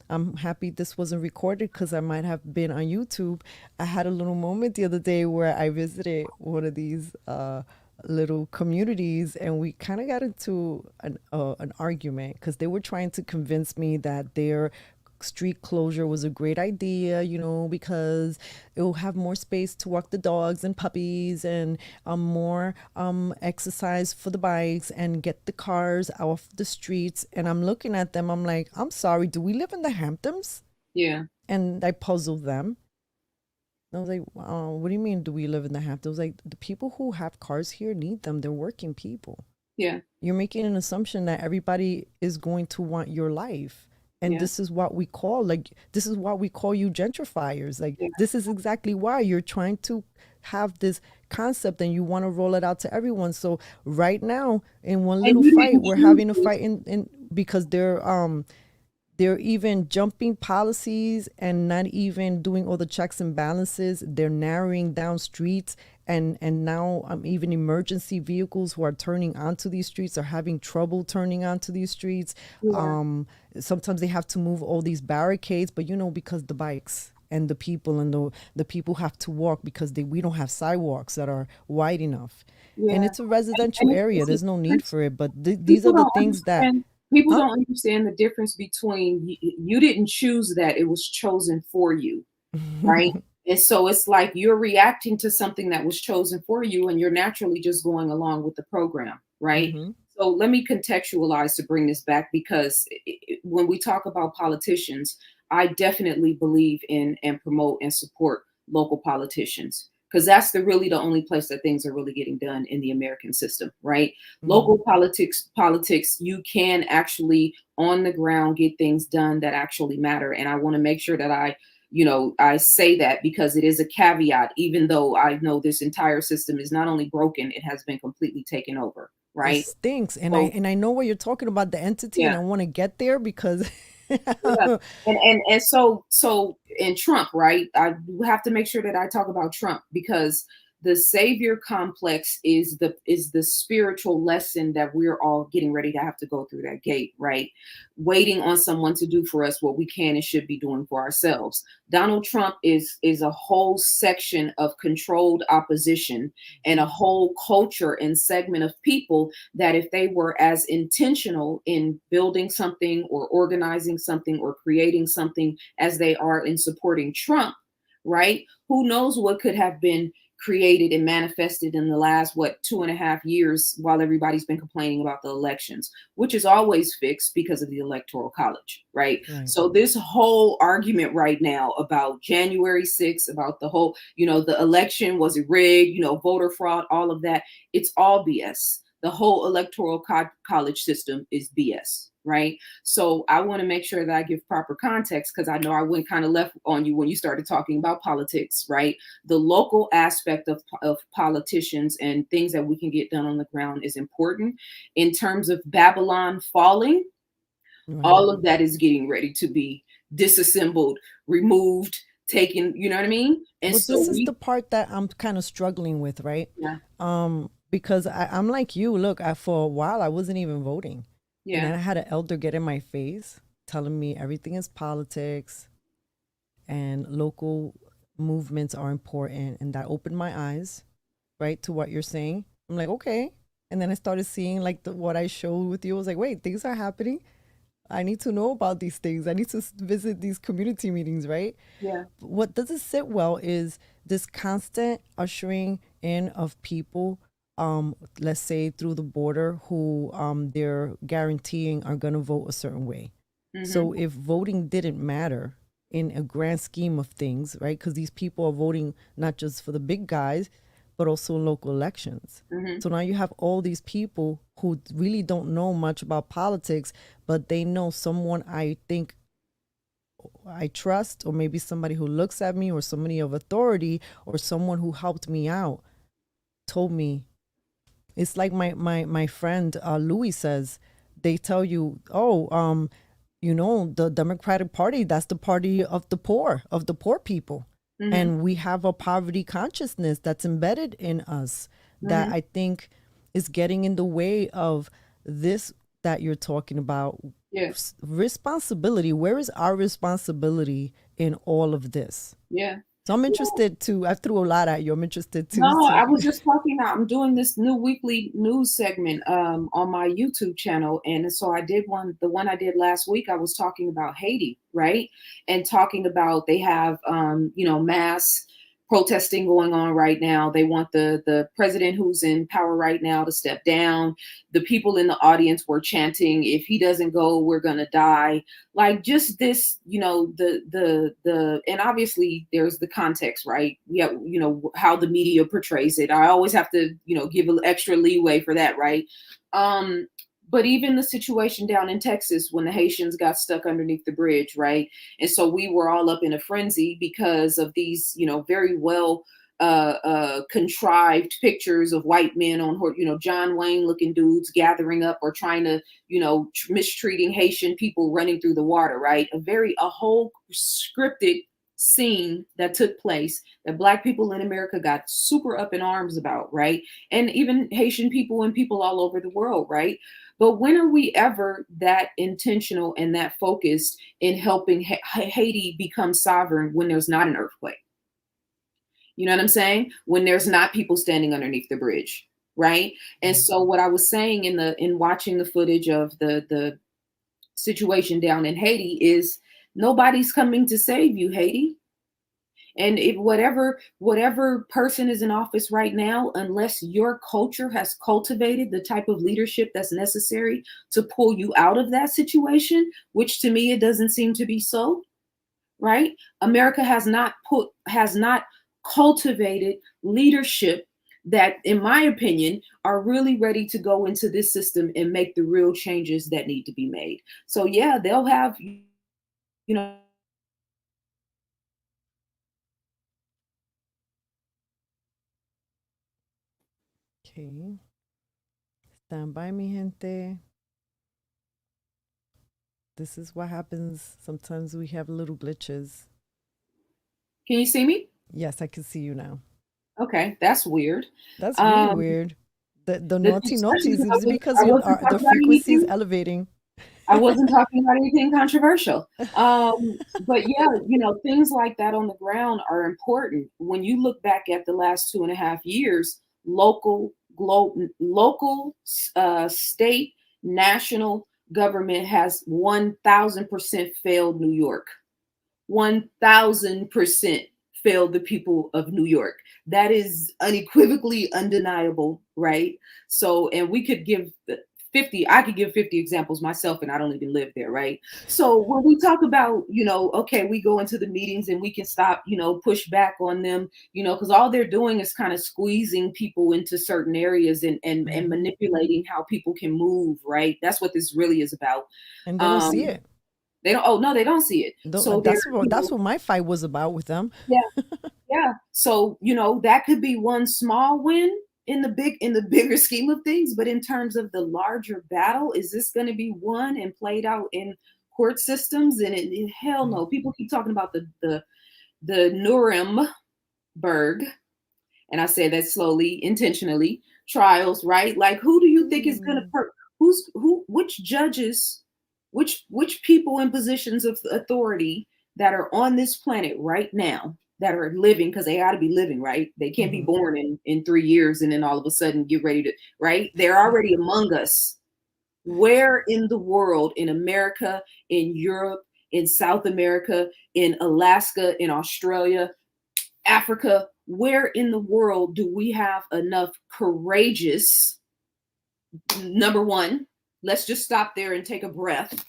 I'm happy this wasn't recorded because I might have been on YouTube. I had a little moment the other day where I visited one of these little communities, and we kind of got into an argument because they were trying to convince me that their street closure was a great idea, because it will have more space to walk the dogs and puppies, and more exercise for the bikes and get the cars off the streets. And I'm looking at them, I'm like, I'm sorry, do we live in the Hamptons? Yeah. And I puzzled them. I was like, what do you mean, do we live in the Hamptons? I was like, the people who have cars here need them. They're working people. Yeah. You're making an assumption that everybody is going to want your life. And Yeah. this is what we call you gentrifiers. Like, Yeah. this is exactly why you're trying to have this concept and you want to roll it out to everyone. So right now, in one And little you fight, didn't we're choose having a this. fight in because they're even jumping policies and not even doing all the checks and balances. They're narrowing down streets, and now even emergency vehicles who are turning onto these streets are having trouble turning onto these streets. Yeah. Um, Sometimes they have to move all these barricades, but because the bikes and the people and the people have to walk because we don't have sidewalks that are wide enough. And Yeah. it's a residential And area. it's a There's no need difference. for it. But these People are the don't things that, understand. People huh? don't understand the difference between you didn't choose that; it was chosen for you, right? And so it's like you're reacting to something that was chosen for you, and you're naturally just going along with the program, right? Hmm. So let me contextualize to bring this back because when we talk about politicians, I definitely believe in and promote and support local politicians because that's the only place that things are really getting done in the American system, right? Hmm. Local politics, you can actually on the ground get things done that actually matter. And I want to make sure that I say that because it is a caveat, even though I know this entire system is not only broken, it has been completely taken over, It right? stinks. And I So and I know what you're talking about, the entity, and yeah, I want to get there because yeah. And so in Trump, right? I have to make sure that I talk about Trump because the savior complex is the spiritual lesson that we're all getting ready to have to go through that gate, right? Waiting on someone to do for us what we can and should be doing for ourselves. Donald Trump is a whole section of controlled opposition and a whole culture and segment of people that if they were as intentional in building something or organizing something or creating something as they are in supporting Trump, right? Who knows what could have been created and manifested in the last 2.5 years while everybody's been complaining about the elections, which is always fixed because of the electoral college, right? right. So this whole argument right now about January 6th, about the whole, the election, was it rigged, voter fraud, all of that, it's all BS. The whole electoral college system is BS, right? So I want to make sure that I give proper context because I know I went kind of left on you when you started talking about politics, right? The local aspect of politicians and things that we can get done on the ground is important. In terms of Babylon falling, Right. all of that is getting ready to be disassembled, removed, taken, you know what I mean? And But so this is we, the part that I'm kind of struggling with, right? yeah, Because I'm like you. Look, for a while I wasn't even voting, and yeah, then I had an elder get in my face telling me everything is politics and local movements are important, and that opened my eyes, right, to what you're saying. I'm like, okay. And then I started seeing like what I showed with you. I was like, wait, things are happening. I need to know about these things. I need to visit these community meetings, right? yeah, What doesn't sit well is this constant ushering in of people, let's say through the border, who they're guaranteeing are going to vote a certain way. mm-hmm, So if voting didn't matter in a grand scheme of things, right? Because these people are voting not just for the big guys, but also local elections. mm-hmm, So now you have all these people who really don't know much about politics, but they know someone I think I trust, or maybe somebody who looks at me, or somebody of authority, or someone who helped me out, told me. It's like my friend Louis says. They tell you, oh, the Democratic Party, that's the party of the poor people. mm-hmm, And we have a poverty consciousness that's embedded in us that mm-hmm, I think is getting in the way of this that you're talking about. Yeah. Responsibility. Where is our responsibility in all of this? Yeah. So I'm Well, interested to. I threw a lot at you. I'm interested to. no, I was just talking. I'm doing this new weekly news segment on my YouTube channel, and so I did one. The one I did last week, I was talking about Haiti, right, and talking about they have mass protesting going on right now. They want the president who's in power right now to step down. The people in the audience were chanting, "If he doesn't go, we're gonna die." Like just this, and obviously there's the context, right? Yeah, how the media portrays it. I always have to give an extra leeway for that, right? um but even the situation down in Texas when the Haitians got stuck underneath the bridge, right? And so we were all up in a frenzy because of these very well contrived pictures of white men on John Wayne looking dudes gathering up or trying to mistreating Haitian people running through the water, right? A whole scripted scene that took place that Black people in America got super up in arms about, right? And even Haitian people and people all over the world, right? But when are we ever that intentional and that focused in helping Haiti become sovereign when there's not an earthquake? You know what I'm saying? When there's not people standing underneath the bridge, right? And so what I was saying in watching the footage of the situation down in Haiti is nobody's coming to save you, Haiti. And if whatever person is in office right now, unless your culture has cultivated the type of leadership that's necessary to pull you out of that situation, which to me it doesn't seem to be so, right? America has not cultivated leadership that, in my opinion, are really ready to go into this system and make the real changes that need to be made. So yeah, they'll have know Okay. Stand by me, gente. This is what happens. Sometimes we have little glitches. Can you see me? Yes, I can see you now. Okay, that's weird. That's really Um, weird. The naughty especially naughties because is because I wasn't the talking about frequency is anything. elevating. I wasn't talking about anything controversial. But yeah, things like that on the ground are important. When you look back at the last 2.5 years, state, national government has 1,000% failed New York. 1,000% failed the people of New York. That is unequivocally undeniable, right? So, and we could give 50, I could give 50 examples myself, and I don't even live there, right? So, when we talk about, okay, we go into the meetings and we can stop, push back on them, because all they're doing is kind of squeezing people into certain areas and Hmm. manipulating how people can move, right? That's what this really is about. And they don't see Um, it. they don't, oh, no, they don't see it. So, they're, That's what my fight was about with them. yeah, yeah. So, that could be one small win in the bigger scheme of things, but in terms of the larger battle, is this going to be won and played out in court systems? And hell Mm. no. People keep talking about the Nuremberg, and I say that slowly, intentionally, trials, right? Like who do you think is going to Ooh. which judges, which people in positions of authority that are on this planet right now that are living, because they got to be living, right? They can't be Hmm. born in 3 years and then all of a sudden get ready to, right? They're already among us. Where in the world, in America, in Europe, in South America, in Alaska, in Australia, Africa, where in the world do we have enough courageous, number one, let's just stop there and take a breath.